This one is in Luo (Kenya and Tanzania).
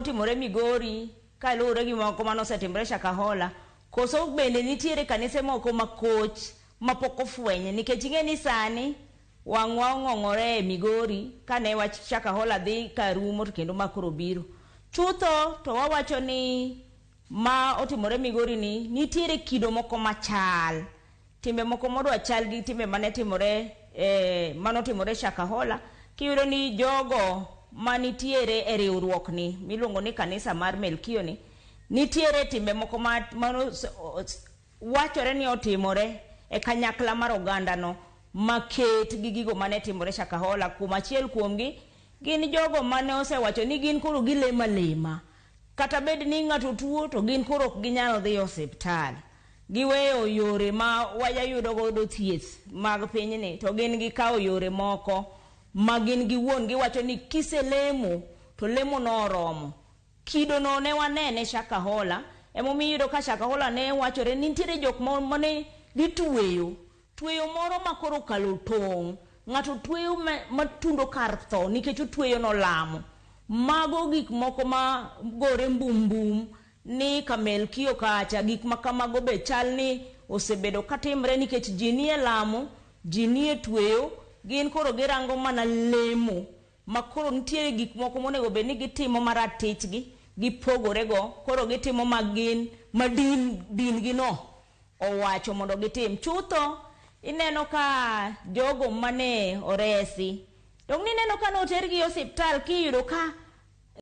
otimore Migori kaluwore gi moko manosetimore Shakahola, koso bende nitiere kanise moko makoch mapok ofwenye, nikech ing'e ni sani wang'wa ong'ong'ore e Migori kane wach Shakahola dhi karumo to kendo makoro biro. Chutho to wawacho ni ma otimore Migori ni nitiere kido moko machal, timbe moko modwa chal gi timbe manotimore Shakahola. Kiyudo ni jogo manitiere e riwruok ni miluongo ni kanisa mar Melkio ni, nitiere timbe moko wachore ni otimore e kanyakla mar oganda no maket gi gigo mane timore Shakahola. Kuom achiel kuomgi gin jogo mane osewacho ni gin koro gilema, kata bed ni ng'ato tuo to gin koro ok ginyalo dhi osiptal, giweyo yore ma wayayudo godo thieth mag pinyni, to gin gikawo yore moko ma gin giwuon giwacho ni kiselemo to lemo no oromo. Kido no ne wanene Shakahola, emomiyo ka Shakahola ne wachore ni nitiere jok mane gitweyo moro makoro kalo tong', ng'ato tweyo matundo kar tho nikech otweyo no lamo. Mago gik moko ma gore mbumbum ni Kamelkio kacha, gik makamago be chal ni osebedo katimre nikech ji nie lamo, ji nie tweyo, gin koro girango mana lemo, makoro nitiere gik moko monego bed ni gitimo maratich gipogore go, koro gitimo magin din gi no owacho mondo gitim. Chutho ineno ka jogo mane oresi, to nineno ka notergi osiptal, kiyudo ka